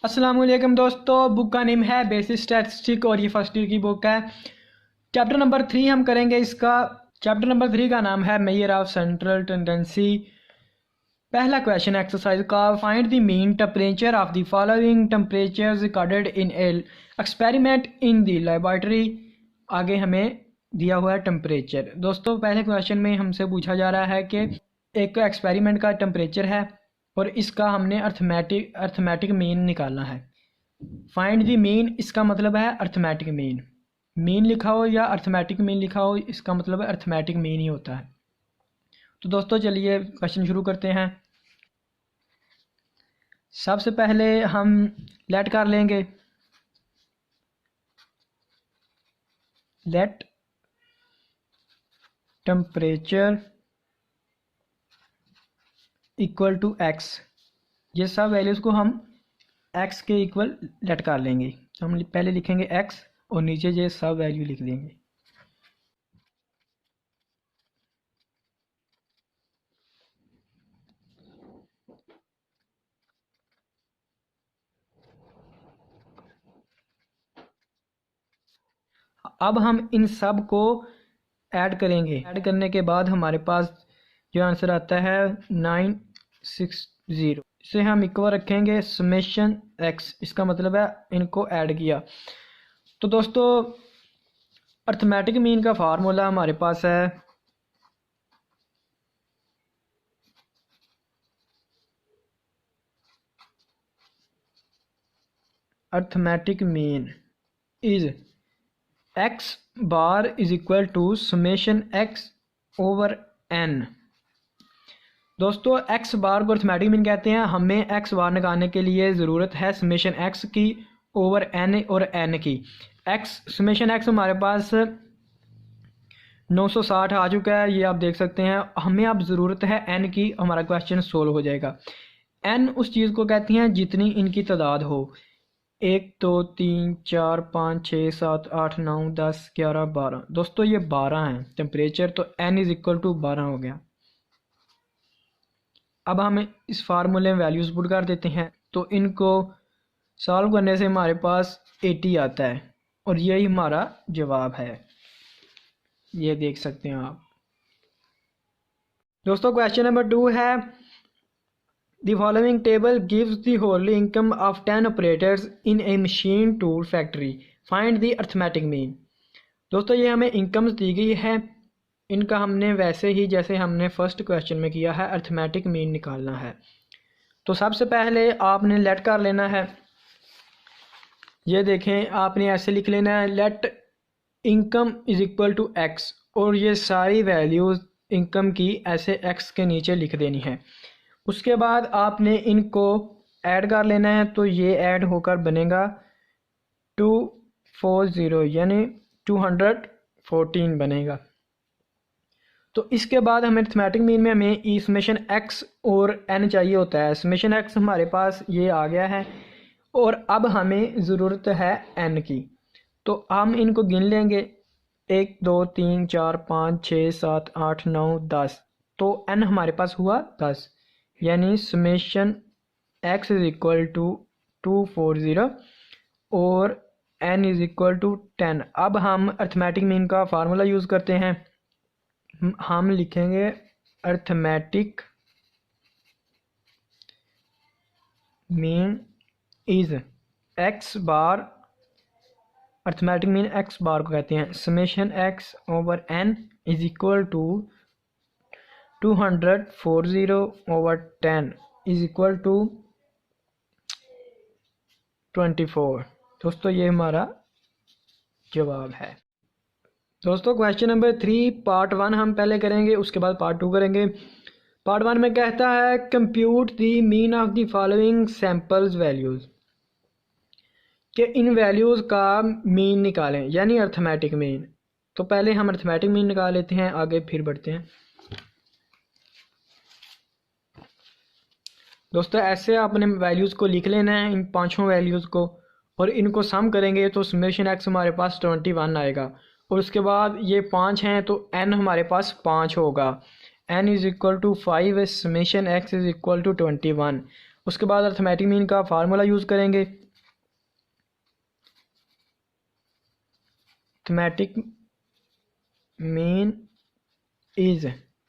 अस्सलाम वालेकुम दोस्तों, बुक का नेम है बेसिक स्टैटिस्टिक और ये फर्स्ट ईयर की बुक है। चैप्टर नंबर 3 हम करेंगे इसका। चैप्टर नंबर 3 का नाम है मेजर ऑफ सेंट्रल टेंडेंसी। पहला क्वेश्चन एक्सरसाइज का, find the mean temperature of the following temperatures recorded in A experiment in the laboratory. आगे हमें दिया हुआ है टेम्परेचर। दोस्तों पहले क्वेश्चन में हमसे पूछा जा रहा है कि एक एक्सपेरिमेंट का टेम्परेचर है और इसका हमने अर्थमेटिक मीन निकालना है। फाइंड द मीन, इसका मतलब है अर्थमेटिक मीन। मीन लिखा हो या अर्थमेटिक मीन लिखा हो, इसका मतलब है अर्थमेटिक मीन ही होता है। तो दोस्तों चलिए क्वेश्चन शुरू करते हैं। सबसे पहले हम लेट कर लेंगे, let temperature equal to x. ये सब वैल्यूज़ को हम एक्स के इक्वल लेट कर लेंगे। हम पहले लिखेंगे एक्स और नीचे ये सब वैल्यू लिख देंगे। अब हम इन सब को ऐड करेंगे। ऐड करने के बाद हमारे पास जो आंसर आता है 960। इसे हम इक्वल रखेंगे समेशन एक्स, इसका मतलब है इनको ऐड किया। तो दोस्तों अर्थमेटिक मीन का फार्मूला हमारे पास है arithmetic mean is x bar is equal to summation x over n. दोस्तों एक्स बार को अर्थमेटिक मीन कहते हैं। हमें एक्स बार निकालने के लिए ज़रूरत है समेशन एक्स की ओवर एन और एन की। एक्स समेशन एक्स हमारे पास 960 आ चुका है, ये आप देख सकते हैं। हमें अब ज़रूरत है एन की, हमारा क्वेश्चन सोल्व हो जाएगा। एन उस चीज़ को कहती हैं जितनी इनकी तादाद हो। 1 2 3 4 5 6 7 8 9 10 11 12। दोस्तों ये 12 हैं टेम्परेचर, तो एन इज़ इक्वल टू 12 हो गया। अब हम इस फार्मूले में वैल्यूज़ पुट कर देते हैं, तो इनको सॉल्व करने से हमारे पास 80 आता है और यही हमारा जवाब है। ये देख सकते हैं आप। दोस्तों क्वेश्चन नंबर 2 है, the following table gives the hourly income of 10 operators in a machine tool factory, find the arithmetic mean. दोस्तों ये हमें इनकम्स दी गई है, इनका हमने वैसे ही जैसे हमने फर्स्ट क्वेश्चन में किया है अर्थमेटिक मीन निकालना है। तो सबसे पहले आपने लेट कर लेना है। ये देखें, आपने ऐसे लिख लेना है let income is equal to x, और ये सारी वैल्यूज़ इनकम की ऐसे एक्स के नीचे लिख देनी है। उसके बाद आपने इनको ऐड कर लेना है, तो ये ऐड होकर बनेगा 240 यानी 214 बनेगा। तो इसके बाद हमें अर्थमेटिक मीन में हमें ई समेशन एक्स और एन चाहिए होता है। समेशन एक्स हमारे पास ये आ गया है और अब हमें ज़रूरत है एन की। तो हम इनको गिन लेंगे 1 2 3 4 5 6 7 8 9 10। तो एन हमारे पास हुआ 10, यानी summation X is equal to 240 और एन इज इक्वल टू 10। अब हम अर्थमेटिक मीन का फार्मूला यूज़ करते हैं। हम लिखेंगे arithmetic mean is x bar. Arithmetic mean X bar को कहते हैं summation x over N is equal to 240 over 10 is equal to 24। दोस्तों ये हमारा जवाब है। दोस्तों क्वेश्चन नंबर 3 पार्ट 1 हम पहले करेंगे, उसके बाद पार्ट 2 करेंगे। पार्ट 1 में कहता है compute the mean of the following samples values, कि इन वैल्यूज़ का मीन निकालें, यानी अर्थमेटिक मीन। तो पहले हम अर्थमेटिक मीन निकाल लेते हैं, आगे फिर बढ़ते हैं। दोस्तों ऐसे आपने वैल्यूज़ को लिख लेना है, इन पांचों वैल्यूज़ को, और इनको सम करेंगे तो समेशन एक्स हमारे पास 21 आएगा। और उसके बाद ये 5 हैं तो एन हमारे पास 5 होगा। N is equal to 5 summation x is equal to 21। उसके बाद अर्थमेटिक मीन का फार्मूला यूज़ करेंगे। Arithmetic mean is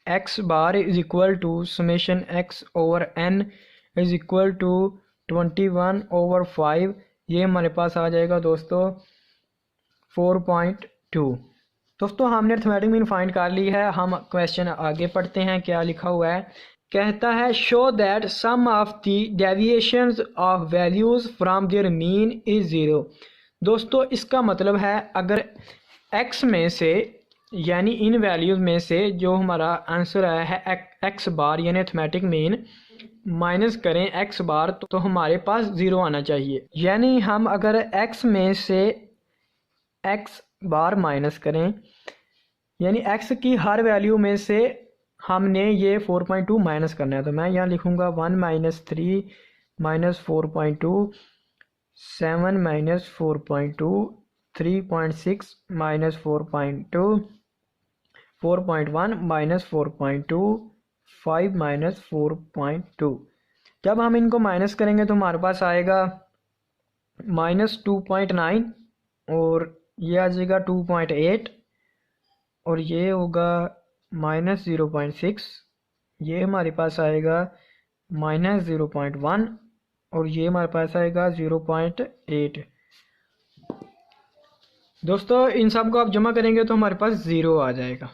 x bar is equal to summation x over N is equal to 21/5। ये हमारे पास आ जाएगा दोस्तों 4.2। दोस्तों हमने अर्थमेटिक मीन फाइंड कर ली है। हम क्वेश्चन आगे पढ़ते हैं, क्या लिखा हुआ है। कहता है show that sum of the deviations of values from their mean is zero. दोस्तों इसका मतलब है अगर x में से यानी इन वैल्यूज़ में से जो हमारा आंसर आया है x बार यानी अर्थमेटिक मीन माइनस करें x बार तो हमारे पास ज़ीरो आना चाहिए। यानी हम अगर x में से x बार माइनस करें यानी x की हर वैल्यू में से हमने ये 4.2 माइनस करना है। तो मैं यहाँ लिखूँगा 1 - 3 - 4.2 7 - 4.2 3.6 - 4.2 4.1 - 4.2 5 - 4.2। जब हम इनको माइनस करेंगे तो हमारे पास आएगा -2.9 और ये आ जाएगा 2.8 और ये होगा -0.6। ये हमारे पास आएगा -0.1 और ये हमारे पास आएगा 0.8। दोस्तों इन सब को आप जमा करेंगे तो हमारे पास 0 आ जाएगा।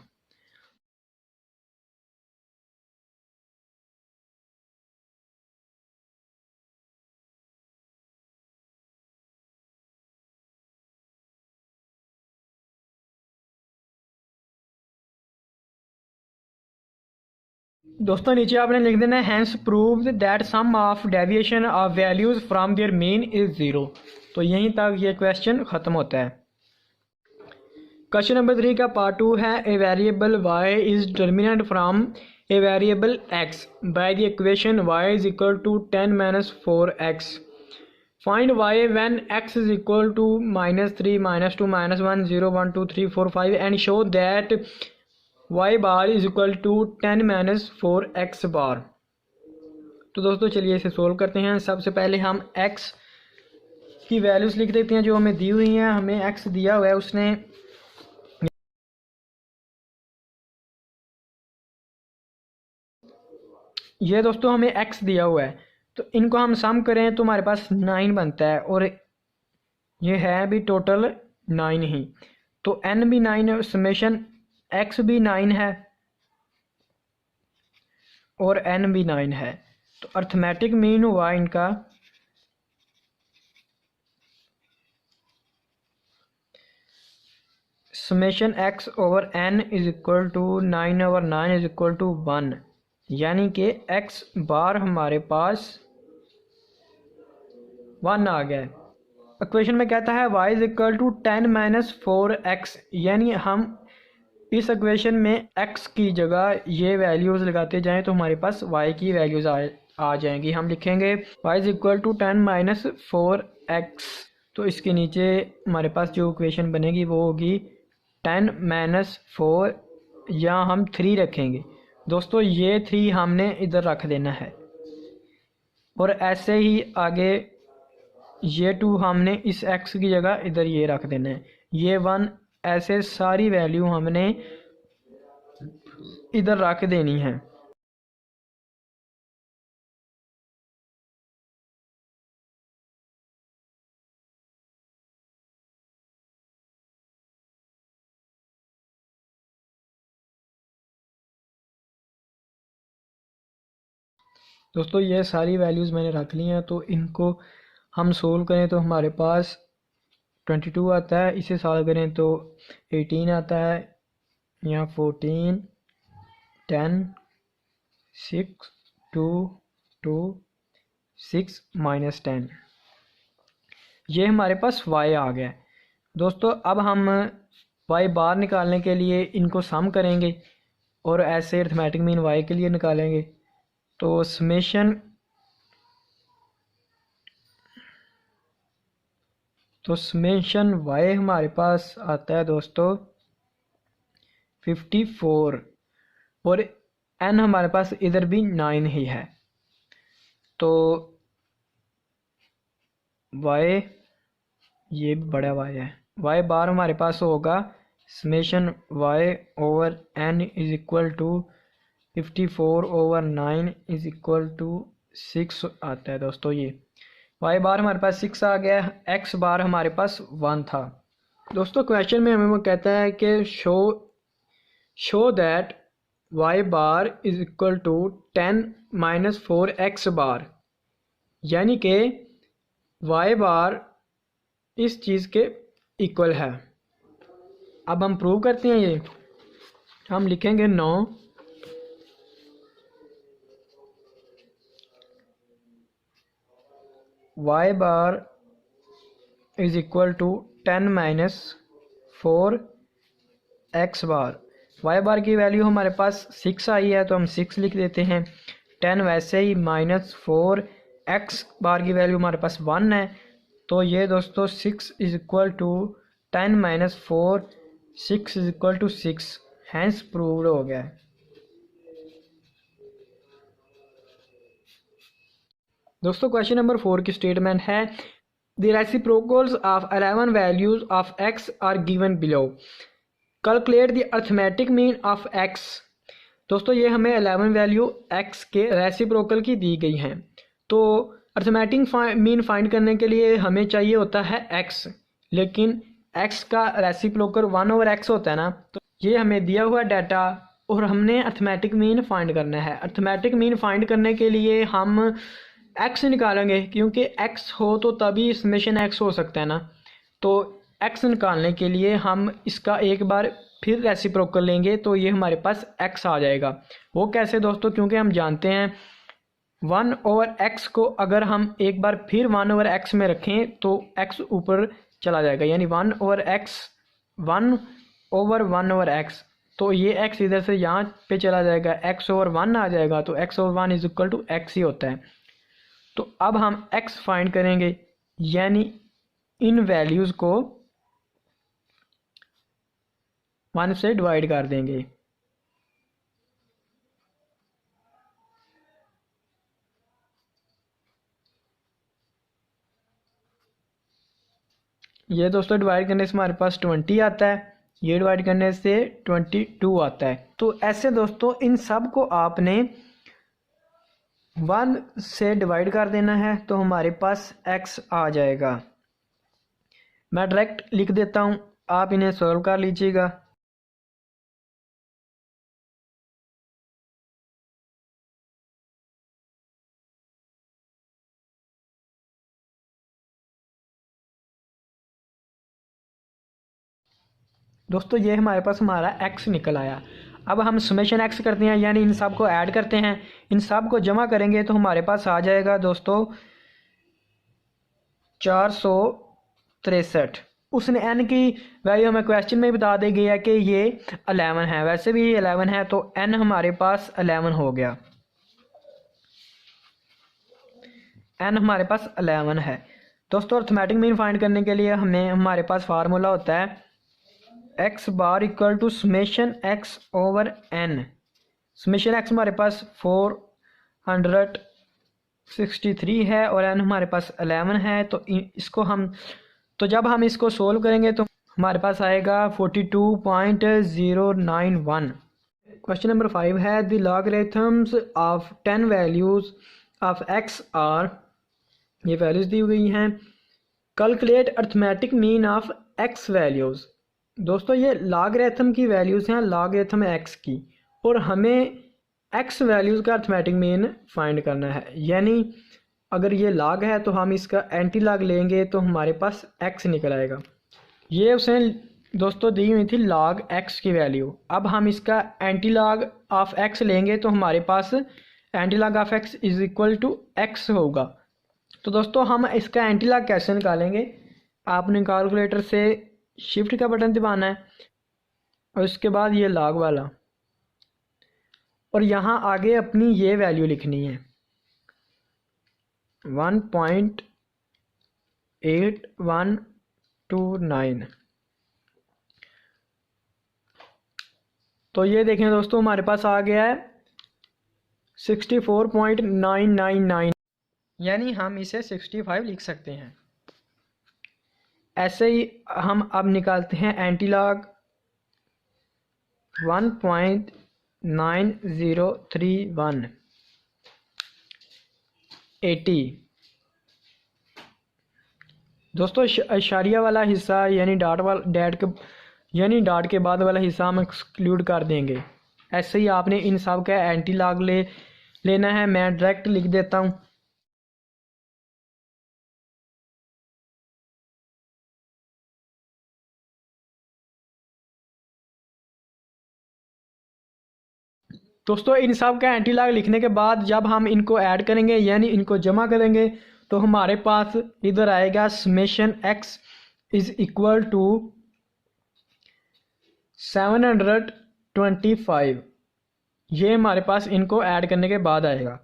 दोस्तों नीचे आपने लिख देना है hence proved that sum of deviation of values from their mean is zero. तो यहीं तक ये क्वेश्चन ख़त्म होता है। क्वेश्चन नंबर 3 का पार्ट 2 है a variable y is determinant from a variable x by the equation y is equal to 10 - 4x। Find y when x is equal to -3 -2 -1 0 1 2 3 4 5 and show that y bar is equal to 10 - 4x bar. तो दोस्तों चलिए इसे solve करते हैं। सबसे पहले हम x की वैल्यूज़ लिख देते हैं जो हमें दी हुई हैं। हमें x दिया हुआ है, उसने ये दोस्तों हमें x दिया हुआ है तो इनको हम सम करें तो हमारे पास 9 बनता है और ये है भी टोटल 9 ही। तो n भी 9 है, समेशन x भी 9 है और n भी 9 है। तो अर्थमेटिक मीन हुआ इनका summation x over n is equal to 9/9 is equal to 1। यानी कि x बार हमारे पास 1 आ गया है। इक्वेशन में कहता है y is equal to 10 - 4x। यानी हम इस इक्वेशन में x की जगह ये वैल्यूज़ लगाते जाएं तो हमारे पास y की वैल्यूज़ आ जाएंगी। हम लिखेंगे y is equal to 10 - 4x। तो इसके नीचे हमारे पास जो इक्वेशन बनेगी वो होगी 10 - 4 या हम 3 रखेंगे। दोस्तों ये 3 हमने इधर रख देना है और ऐसे ही आगे ये 2 हमने इस x की जगह इधर ये रख देना है, ये 1। ऐसे सारी वैल्यू हमने इधर रख देनी है। दोस्तों ये सारी वैल्यूज़ मैंने रख ली हैं तो इनको हम सोल्व करें तो हमारे पास 22 आता है। इसे सॉल्व करें तो 18 आता है, यहाँ 14 10 6 2 2 6 -10। ये हमारे पास y आ गया है। दोस्तों अब हम y बार निकालने के लिए इनको सम करेंगे और ऐसे अर्थमेटिक मीन y के लिए निकालेंगे। तो समेशन y हमारे पास आता है दोस्तों 54 और n हमारे पास इधर भी 9 ही है। तो वाई, ये भी बड़ा वाई है, वाई बार हमारे पास होगा summation y over N is equal to 54/9 is equal to 6 आता है दोस्तों। ये वाई बार हमारे पास 6 आ गया, एक्स बार हमारे पास 1 था। दोस्तों क्वेश्चन में हमें वो कहता है कि show that y bar is equal to 10 minus 4x bar, यानी कि वाई बार इस चीज़ के इक्वल है। अब हम प्रूव करते हैं ये, हम लिखेंगे 9 y bar is equal to 10 minus 4x bar. Y bar की वैल्यू हमारे पास 6 आई है तो हम 6 लिख देते हैं, 10 वैसे ही माइनस 4x बार की वैल्यू हमारे पास 1 है, तो ये दोस्तों 6 is equal to 10 minus 4, 6 is equal to 6, hence proved हो गया है। दोस्तों क्वेश्चन नंबर 4 की स्टेटमेंट है the reciprocals of 11 values of x are given below, calculate the arithmetic mean of x। दोस्तों ये हमें 11 वैल्यू x के रेसिप्रोकल की दी गई हैं, तो अर्थमेटिक मीन फाइंड करने के लिए हमें चाहिए होता है x, लेकिन x का रेसिप्रोकल 1/x होता है ना, तो ये हमें दिया हुआ डाटा और हमने अर्थमेटिक मीन फाइंड करना है। अर्थमेटिक मीन फाइंड करने के लिए हम x निकालेंगे, क्योंकि x हो तो तभी समेशन x हो सकता है ना, तो x निकालने के लिए हम इसका एक बार फिर रेसिप्रोकल लेंगे तो ये हमारे पास x आ जाएगा। वो कैसे दोस्तों, क्योंकि हम जानते हैं 1/x को अगर हम एक बार फिर 1/x में रखें तो x ऊपर चला जाएगा, यानी 1/x 1/1/x, तो ये x इधर से यहाँ पे चला जाएगा, x/1 आ जाएगा, तो x/1 is equal to x ही होता है। तो अब हम x फाइंड करेंगे, यानी इन वैल्यूज़ को 1 से डिवाइड कर देंगे। ये दोस्तों डिवाइड करने से हमारे पास 20 आता है, ये डिवाइड करने से 22 आता है। तो ऐसे दोस्तों इन सब को आपने 1 से डिवाइड कर देना है तो हमारे पास x आ जाएगा। मैं डायरेक्ट लिख देता हूँ, आप इन्हें सॉल्व कर लीजिएगा। दोस्तों ये हमारे पास हमारा x निकल आया। अब हम समेशन x करते हैं, यानी इन सब को ऐड करते हैं, इन सब को जमा करेंगे तो हमारे पास आ जाएगा दोस्तों 463। उसने n की वैल्यू हमें क्वेश्चन में बता दी गई है कि ये 11 है, वैसे भी 11 है, तो n हमारे पास 11 हो गया, n हमारे पास 11 है। दोस्तों अर्थमेटिक मीन फाइंड करने के लिए हमारे पास फार्मूला होता है x bar equal to summation x over n। Summation x हमारे पास 463 है और n हमारे पास 11 है, तो इसको तो जब हम इसको सोल्व करेंगे तो हमारे पास आएगा 42.091। क्वेश्चन नंबर 5 है the logarithms of 10 values of x are, ये वैल्यूज दी हुई हैं, calculate arithmetic mean of x values. दोस्तों ये लॉगरिथम की वैल्यूज़ हैं, लॉगरिथम x की, और हमें x वैल्यूज़ का अर्थमेटिक मीन फाइंड करना है, यानी अगर ये लॉग है तो हम इसका एंटी लॉग लेंगे तो हमारे पास x निकल आएगा। ये उसने दोस्तों दी हुई थी लॉग x की वैल्यू। अब हम इसका एंटी लॉग ऑफ x लेंगे तो हमारे पास antilog of x is equal to x होगा। तो दोस्तों हम इसका एंटी लॉग कैसे निकालेंगे, आपने कैलकुलेटर से शिफ्ट का बटन दबाना है और उसके बाद ये लॉग वाला, और यहाँ आगे अपनी ये वैल्यू लिखनी है 1.8129। तो ये देखें दोस्तों हमारे पास आ गया है 64.999, यानी हम इसे 65 लिख सकते हैं। ऐसे ही हम अब निकालते हैं एंटीलॉग 1.9031 80। दोस्तों इशारिया वाला हिस्सा यानी डॉट के बाद वाला हिस्सा हम एक्सक्लूड कर देंगे। ऐसे ही आपने इन सब का एंटीलॉग लेना है। मैं डायरेक्ट लिख देता हूँ। दोस्तों इन सब का एंटीलॉग लिखने के बाद जब हम इनको ऐड करेंगे यानी इनको जमा करेंगे तो हमारे पास इधर आएगा summation x is equal to 725। ये हमारे पास इनको ऐड करने के बाद आएगा।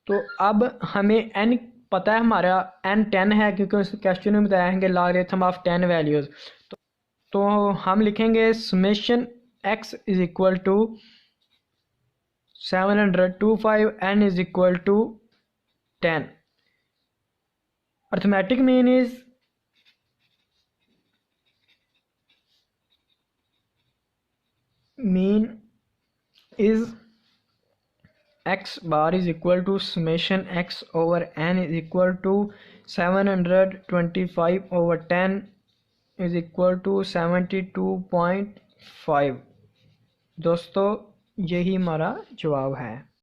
तो अब हमें n पता है, हमारा n 10 है क्योंकि उस क्वेश्चन में बताया है कि लॉगरिथम ऑफ 10 वैल्यूज़। तो हम लिखेंगे summation x is equal to 725 n is equal to 10। arithmetic mean is x bar is equal to summation x over n is equal to 725 over 10 is equal to 72.5। दोस्तों यही हमारा जवाब है।